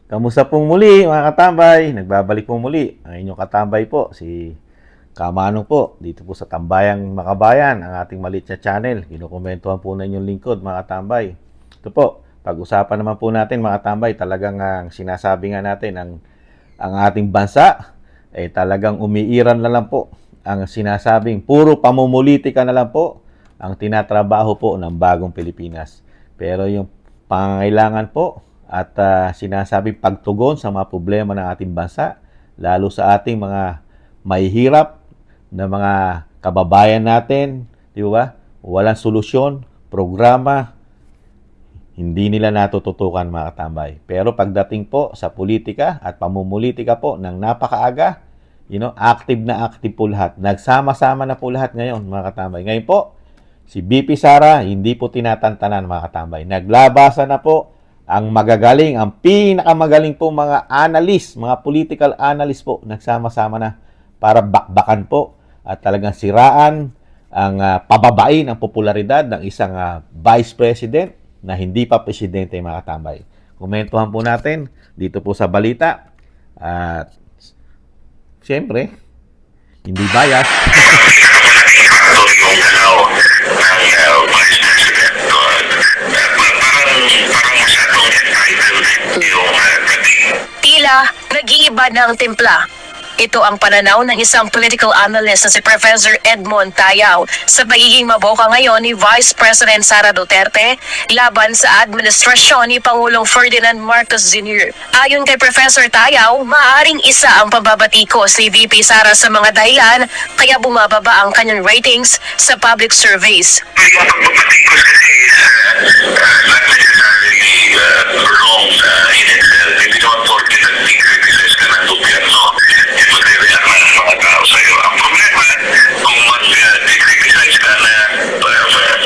Kamusta pong muli mga katambay? Nagbabalik pong muli ang inyong katambay po, si Kamanong po, dito po sa Tambayang Makabayan, ang ating maliit na channel. Kinukomentuhan po na inyong lingkod mga katambay. Ito po, pag-usapan naman po natin mga katambay, talagang ang sinasabi nga natin, ang ating bansa, talagang umiiran na lang po. Ang sinasabing, puro pamumulitika na lang po ang tinatrabaho po ng bagong Pilipinas. Pero yung pangangailangan po, at sinasabing pagtugon sa mga problema ng ating bansa, lalo sa ating mga mahihirap na mga kababayan natin, di ba? Walang solusyon, programa, hindi nila natututukan mga katambay. Pero pagdating po sa politika at pamumulitika po ng napakaaga, active po lahat. Nagsama-sama na po lahat ngayon mga katambay. Ngayon po, si BP Sara, hindi po tinatantanan mga katambay. Naglabasa na po ang magagaling, ang pinakamagaling po mga analyst, mga political analyst po, nagsama-sama na para bakbakan po at talagang siraan ang pababain ang popularidad ng isang vice president na hindi pa presidente mga katambay. Komentuhan po natin dito po sa balita at siyempre, hindi bias. Tila nag-iiba na ang timpla. Ito ang pananaw ng isang political analyst na si Professor Edmond Tayaw sa pagiging maboka ngayon ni Vice President Sara Duterte laban sa administrasyon ni Pangulong Ferdinand Marcos Jr. Ayon kay Professor Tayaw, maaaring isa ang pambabatikos ni VP Sara sa mga dahilan kaya bumababa ang kanyang ratings sa public surveys. Yung pagbabatikos kasi is not necessarily wrong in itself. Hindi naman porket nag-criticize ka ng gobyerno, magre-react na ang mga tao sa'yo. Ang problema, kung mag-criticize ka na pag-blame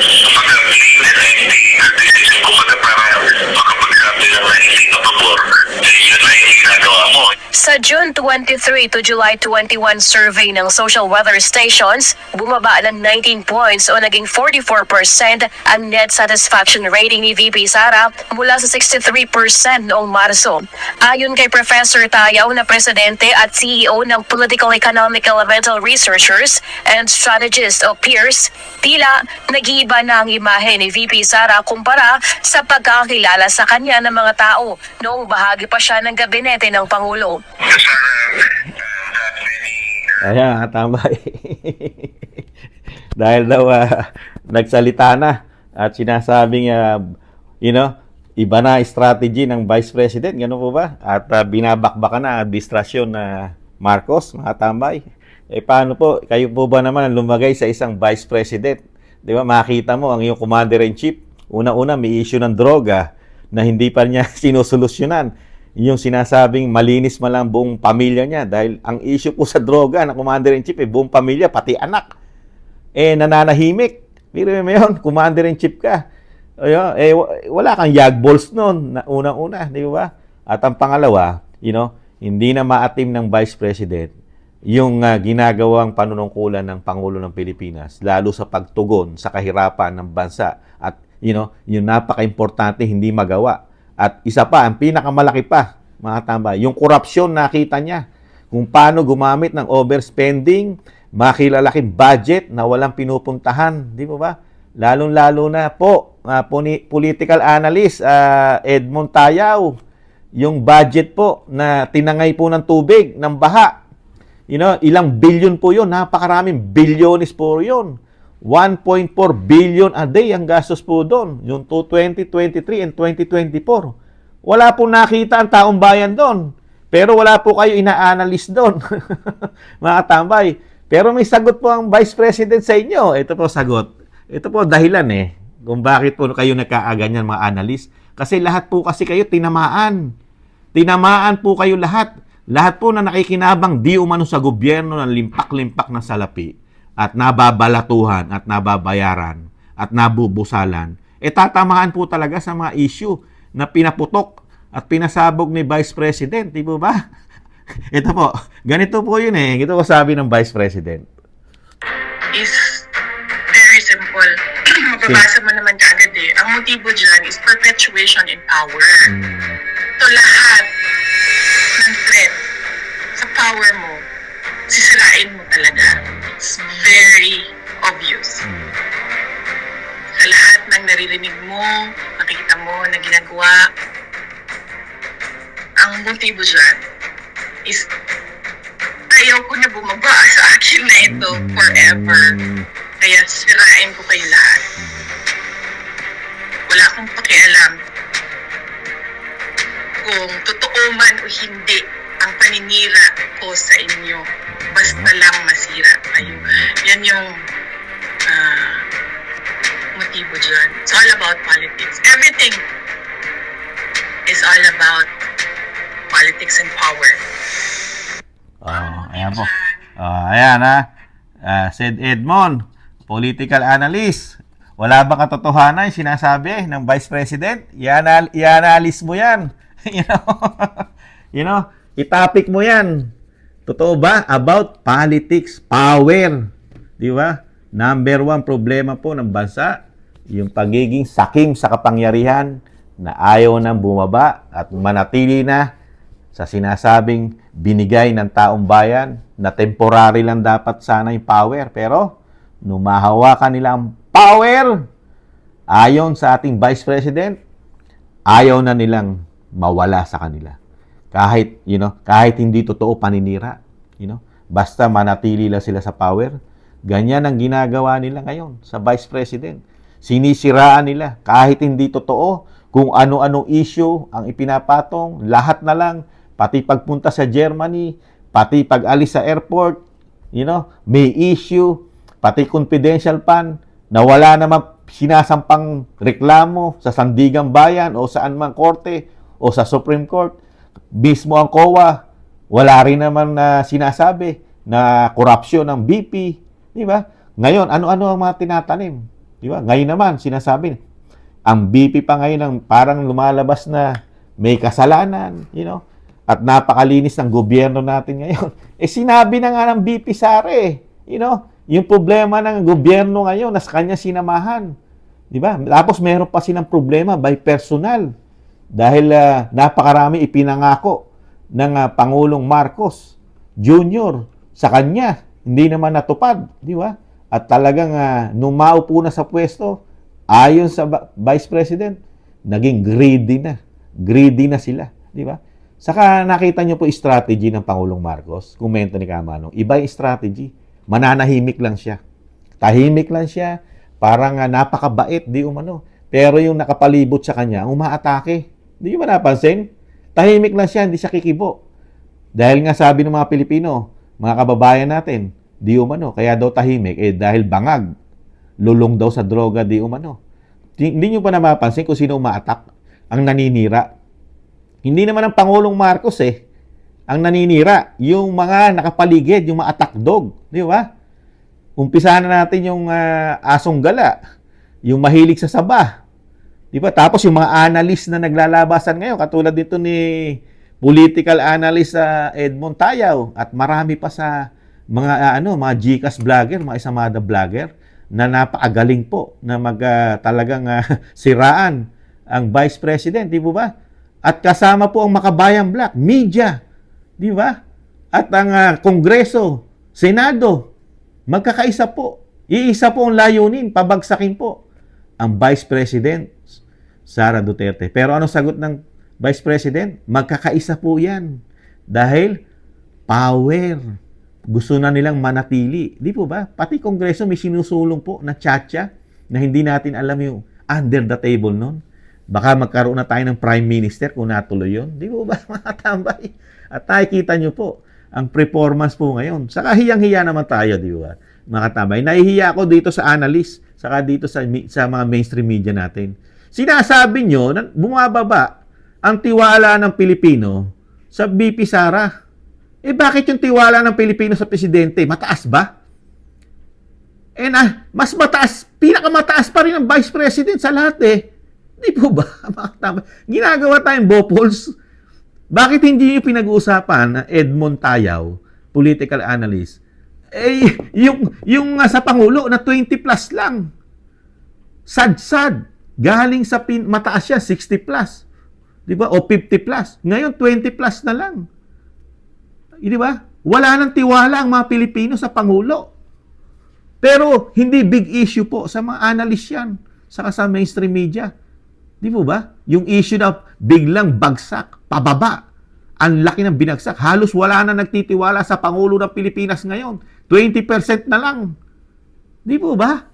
and anti-criticism, kumbaga para makapagsabi lang na hindi na pabor, yun na yung ginagawa mo. Sa June 23 to July 21 survey ng social weather stations, bumaba ng 19 points o naging 44% ang net satisfaction rating ni VP Sara mula sa 63% noong Marso. Ayon kay Professor Tayaw na presidente at CEO ng Political Economic Elemental Researchers and Strategists o PEERS, tila nag-iiba na ang imahe ni VP Sara kumpara sa pagkakilala sa kanya ng mga tao noong bahagi pa siya ng gabinete ng Pangulo. Ayan, katambay. Dahil daw nagsalita na at sinasabing, iba na strategy ng Vice President. Ganun po ba? At binabakbakan na distrasyon na Marcos, mga tambay. Paano po? Kayo po ba naman lumagay sa isang Vice President? Di ba? Makita mo ang iyong Commander-in-Chief. Una-una, may issue ng droga na hindi pa niya sinusolusyonan. Yung sinasabing malinis man lang buong pamilya niya dahil ang issue po sa droga ng Commander-in-Chief buong pamilya, pati anak nananahimik. Pero yun, Commander-in-Chief ka, wala kang yagballs noon na unang-una, di ba? At ang pangalawa, hindi na maatim ng Vice President yung ginagawang panunungkulan ng Pangulo ng Pilipinas lalo sa pagtugon sa kahirapan ng bansa at yung napaka-importante hindi magawa. At isa pa, ang pinakamalaki pa, mga tambay, yung korupsyon nakita niya. Kung paano gumamit ng overspending, makilalaking budget na walang pinupuntahan. Di ba? Lalong-lalo na po, political analyst, Edmond Tayaw, yung budget po na tinangay po ng tubig, ng baha. Ilang billion po yun, napakaraming bilyones po yun. 1.4 billion a day ang gastos po doon, yung 2023 and 2024. Wala po nakita ang taong bayan doon. Pero wala po kayo ina-analyst doon. Mga tambay. Pero may sagot po ang Vice President sa inyo. Ito po sagot. Ito po dahilan kung bakit po kayo nagkaaganyan mga analyst. Kasi lahat po kasi kayo tinamaan. Tinamaan po kayo lahat. Lahat po na nakikinabang di umano sa gobyerno ng limpak-limpak na salapi at nababalatuhan at nababayaran at nabubusalan, tatamaan po talaga sa mga issue na pinaputok at pinasabog ni Vice President, di ba? Ito po, ganito po yun Ito po sabi ng Vice President. Is very simple. Mababasa mo naman agad Ang motibo dyan is perpetuation in power. So lahat power mo, sisirain mo talaga. It's very obvious. Sa lahat ng naririnig mo, nakikita mo na ginagawa, ang motibo dyan is ayaw ko na bumaba sa akin na ito forever. Kaya sirain ko kayo lahat. Wala akong pakialam kung totoo man o hindi ang paninira ko sa inyo. Basta lang masira kayo. Yan yung motibo dyan. It's all about politics. Everything is all about politics and power. Ayan po. Ayan ha. Said Edmond, political analyst. Wala bang katotohanan yung sinasabi ng Vice President? I-analyze mo yan. I-topic mo yan. Totoo ba? About politics, power. Di ba? Number 1 problema po ng bansa, yung pagiging sakim sa kapangyarihan na ayaw nang bumaba at manatili na sa sinasabing binigay ng taong bayan na temporary lang dapat sana yung power. Pero, nung mahawakan nila ang power, ayon sa ating Vice President, ayaw na nilang mawala sa kanila. Kahit hindi totoo paninira, basta manatili lang sila sa power. Ganyan ang ginagawa nila ngayon sa Vice President. Sinisiraan nila kahit hindi totoo kung ano-anong issue ang ipinapatong, lahat na lang, pati pagpunta sa Germany, pati pag-alis sa airport, may issue, pati confidential fund, na wala naman sinasampang reklamo sa Sandigang Bayan o saan man korte o sa Supreme Court. Mismo ang COA, wala rin naman na sinasabi na korupsyon ng BP. Di ba? Ngayon, ano-ano ang mga tinatanim? Di ba? Ngayon naman, sinasabi, ang BP pa ngayon ang parang lumalabas na may kasalanan, at napakalinis ng gobyerno natin ngayon. Sinabi na nga ng BP Sara, yung problema ng gobyerno ngayon, nasa kanya sinamahan. Di ba? Tapos meron pa silang problema by personal. Dahil napakarami ipinangako ng Pangulong Marcos Jr. sa kanya. Hindi naman natupad. Di ba? At talagang nung maupo na sa pwesto, ayon sa Vice President, naging greedy na. Greedy na sila. Di ba? Saka nakita nyo po yung strategy ng Pangulong Marcos, komento ni Kamanong. Iba yung strategy. Mananahimik lang siya. Tahimik lang siya. Parang napakabait, di umano. Pero yung nakapalibot sa kanya, umaatake. Di nyo ba napansin? Tahimik lang siya, hindi siya kikibo. Dahil nga sabi ng mga Pilipino, mga kababayan natin, di umano. Kaya daw tahimik, dahil bangag. Lulong daw sa droga, di umano. Hindi nyo pa napapansin kung sino umaatak? Ang naninira. Hindi naman ang Pangulong Marcos ang naninira. Yung mga nakapaligid, yung mga attack dog. Di ba? Umpisahan na natin yung asong gala. Yung mahilig sa saba. Di ba? Tapos yung mga analyst na naglalabasan ngayon, katulad dito ni political analyst Edmond Tayaw at marami pa sa mga mga GCash vlogger, mga Isamada vlogger na napakagaling po na talagang siraan ang Vice President, di ba? At kasama po ang Makabayan Black, media, di ba? At ang Kongreso, Senado, magkakaisa po. Iisa po ang layunin, pabagsakin po ang Vice President, Sara Duterte. Pero ano sagot ng Vice President? Magkakaisa po yan. Dahil power. Gusto na nilang manatili. Di po ba? Pati Kongreso may sinusulong po na tchatcha na hindi natin alam yung under the table nun. Baka magkaroon na tayo ng Prime Minister kung natuloy yun. Di po ba, mga tambay? At nakikita nyo po ang performance po ngayon. Saka hiyang-hiya naman tayo, di ba? Mga tambay. Nahihiya ako dito sa analyst, saka dito sa mga mainstream media natin. Sinasabi nyo na bumababa ang tiwala ng Pilipino sa BP Sara. Bakit yung tiwala ng Pilipino sa Presidente? Mataas ba? Mas mataas, pinakamataas pa rin ang Vice President sa lahat Di po ba? Ginagawa tayong bopols. Bakit hindi yung pinag-uusapan Edmond Tayaw, political analyst? Yung sa Pangulo na 20 plus lang. Sad-sad. Galing sa mataas siya, 60 plus. Di ba? O 50 plus. Ngayon, 20 plus na lang. Di ba? Wala nang tiwala ang mga Pilipino sa Pangulo. Pero hindi big issue po sa mga analyst yan, saka sa mainstream media. Di po ba? Yung issue na biglang bagsak, pababa. Ang laki ng binagsak. Halos wala na nagtitiwala sa Pangulo ng Pilipinas ngayon. 20% na lang. Di po ba?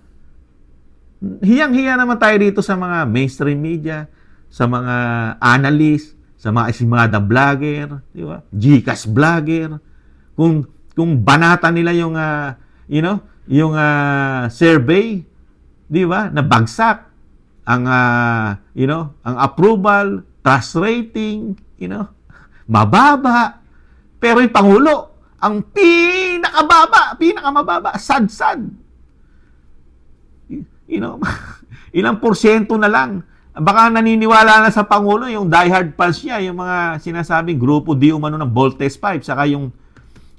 Hiyang-hiya naman tayo dito sa mga mainstream media, sa mga analyst, sa mga esimada vlogger, di ba? Gcash vlogger. Kung banata nila yung yung survey, di ba? Na bagsak ang ang approval, trust rating, mababa. Pero yung Pangulo, ang pinakamababa, sad-sad. Ilang porsyento na lang. Baka naniniwala na sa Pangulo yung diehard fans niya, yung mga sinasabing grupo di umano ng Voltes 5, saka yung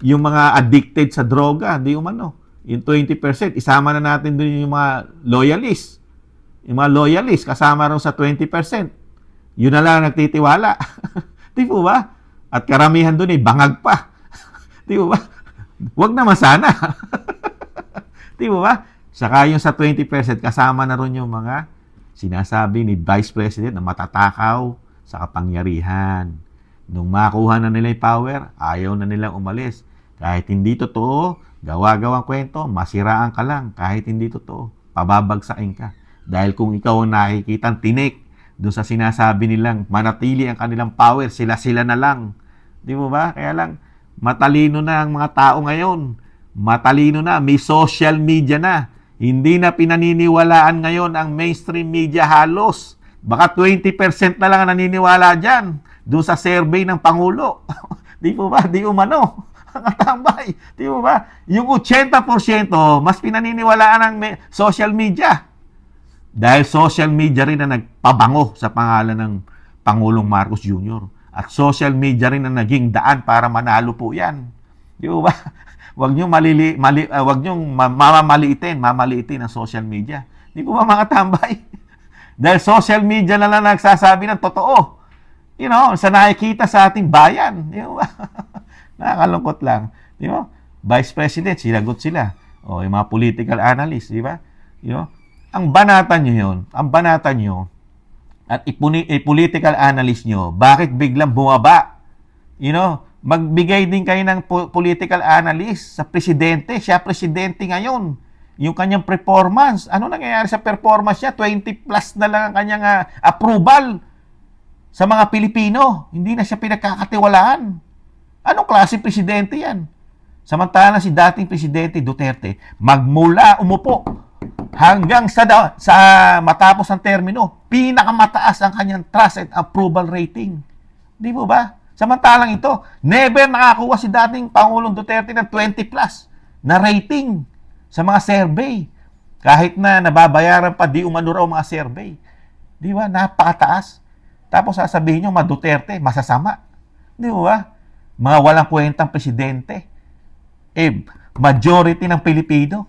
mga addicted sa droga, di umano. Yung 20%, isama na natin doon yung mga loyalists. Yung mga loyalists, kasama rin sa 20%. Yun na lang nagtitiwala. Di po ba? At karamihan doon bangag pa. Di po ba? Huwag naman sana. Di po ba? Saka yung sa 20%, kasama na rin yung mga sinasabi ni Vice President na matatakaw sa kapangyarihan. Nung makuha na nila yung power, ayaw na nilang umalis. Kahit hindi totoo, gawa-gawang kwento, masiraan ka lang. Kahit hindi totoo, pababagsakin ka. Dahil kung ikaw ang nakikita tinik doon sa sinasabi nilang manatili ang kanilang power, sila-sila na lang. Di mo ba? Kaya lang, matalino na ang mga tao ngayon. Matalino na, may social media na. Hindi na pinaniniwalaan ngayon ang mainstream media halos. Baka 20% na lang ang naniniwala dyan doon sa survey ng Pangulo. Di po ba? Di umano. Ang katambay. Di po ba? Yung 80% mas pinaniniwalaan ang social media. Dahil social media rin na nagpabango sa pangalan ng Pangulong Marcos Jr. At social media rin na naging daan para manalo po yan. Di po ba? Huwag niyong mamaliitin ang social media. Di po ba mga tambay? Dahil social media na lang nagsasabi ng totoo. Sa nakikita sa ating bayan. Di ba? Nakakalungkot lang. Di ba? Vice President, sinagot sila. O, yung mga political analyst, di ba? Ang banatan nyo yun, at political analyst nyo, bakit biglang bumaba? Magbigay din kayo ng political analyst sa presidente. Siya presidente ngayon. Yung kanyang performance. Ano nangyayari sa performance niya? 20 plus na lang ang kanyang approval sa mga Pilipino. Hindi na siya pinagkakatiwalaan. Anong klase presidente yan? Samantala si dating presidente Duterte, magmula umupo hanggang sa matapos ang termino, pinakamataas ang kanyang trust and approval rating. Di po ba? Samantalang ito, never nakakuha si dating Pangulong Duterte ng 20 plus na rating sa mga survey. Kahit na nababayaran pa di umano raw mga survey. Di ba? Napakataas. Tapos sasabihin nyo, Duterte, masasama. Di ba? Mga walang kwentang presidente. Majority ng Pilipino,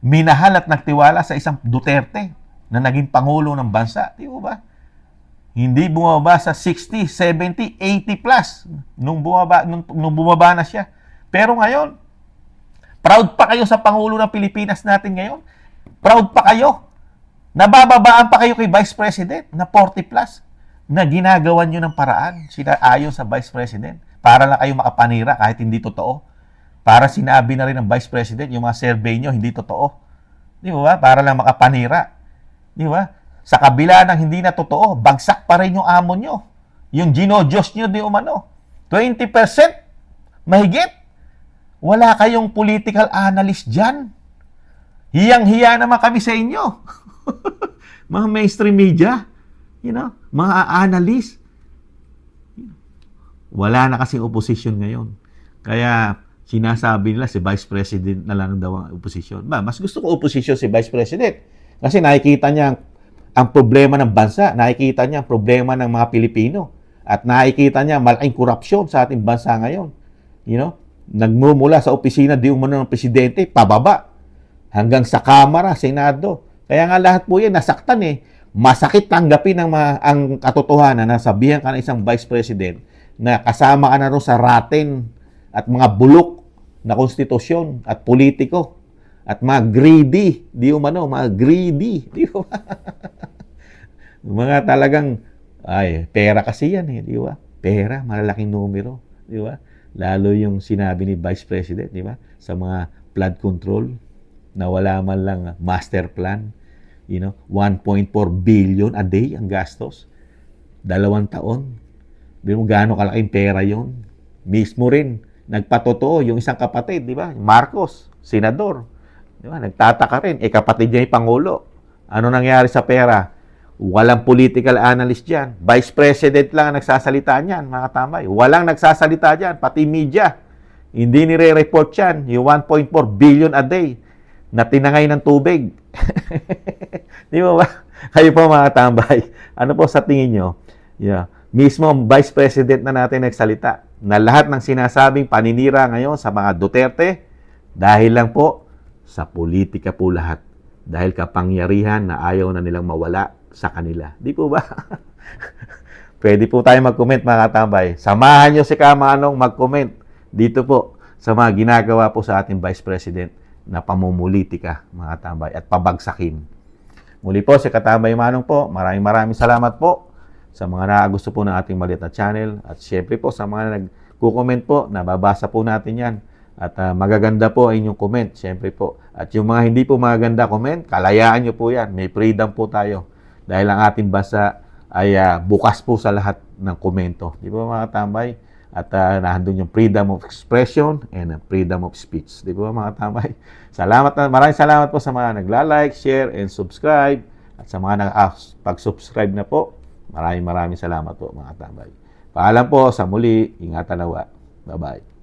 minahal at nagtiwala sa isang Duterte na naging Pangulo ng bansa. Di ba? Hindi bumaba sa 60, 70, 80 plus nung bumaba na siya. Pero ngayon, proud pa kayo sa Pangulo ng Pilipinas natin ngayon. Proud pa kayo. Nabababaan pa kayo kay Vice President na 40 plus na ginagawan nyo ng paraan ayon sa Vice President para lang kayo makapanira kahit hindi totoo. Para sinabi na rin ng Vice President yung mga survey nyo hindi totoo. Di ba? Para lang makapanira. Di ba? Sa kabila ng hindi na totoo, bagsak pa rin yung amo nyo. Yung ginodiyos nyo di umano. 20% mahigit. Wala kayong political analyst dyan. Hiyang-hiya naman kami sa inyo. Mga mainstream media, mga analyst. Wala na kasing opposition ngayon. Kaya sinasabi nila si Vice President na lang daw ang opposition. Mas gusto ko opposition si Vice President. Kasi nakikita niya ang problema ng bansa, nakikita niya ang problema ng mga Pilipino, at nakikita niya malaking korupsyon sa ating bansa ngayon. Nagmumula sa opisina di umano ng presidente, pababa, hanggang sa Kamara, Senado. Kaya nga lahat po yan nasaktan Masakit tanggapin ang katotohanan na sabihan ka ng isang Vice President na kasama ka na rin sa raten at mga bulok na konstitusyon at politiko at mga greedy, di umano, mga greedy, di ba? Mga talagang, ay, pera kasi yan eh, di ba? Pera, malalaking numero, di ba? Lalo yung sinabi ni Vice President, di ba? Sa mga flood control, na wala man lang master plan, 1.4 billion a day ang gastos. 2 taon. Di mo gaano kalaking pera yon. Mismo rin, nagpatotoo yung isang kapatid, di ba? Marcos, senador. Di ba? Nagtataka rin, kapatid niya yung Pangulo. Ano nangyari sa pera? Walang political analyst dyan. Vice President lang ang nagsasalita niyan, mga tambay. Walang nagsasalita dyan, pati media. Hindi nire-report yan, yung 1.4 billion a day na tinangay ng tubig. Di ba ba? Kayo po mga tambay, ano po sa tingin nyo? Mismo ang Vice President na natin nagsalita na lahat ng sinasabing paninira ngayon sa mga Duterte dahil lang po sa politika po lahat. Dahil kapangyarihan na ayaw na nilang mawala sa kanila. Di po ba? Pwede po tayo mag-comment mga katambay. Samahan nyo si Kamanong mag-comment dito po sa mga ginagawa po sa ating Vice President na pamumulitika mga katambay at pabagsakin. Muli po si Katambay Manong po. Maraming salamat po sa mga nakagusto po ng ating maliit na channel. At syempre po sa mga nagko-comment po, nababasa po natin yan. At magaganda po ang inyong comment, syempre po. At yung mga hindi po magaganda comment, kalayaan nyo po yan. May freedom po tayo. Dahil ang ating bansa ay bukas po sa lahat ng komento. Di ba mga tambay? At nandun yung freedom of expression and freedom of speech. Di ba mga tambay? Maraming salamat po sa mga nagla-like, share, and subscribe. At sa mga pag-subscribe na po, maraming salamat po mga tambay. Paalam po, sa muli, ingatan nawa. Bye-bye.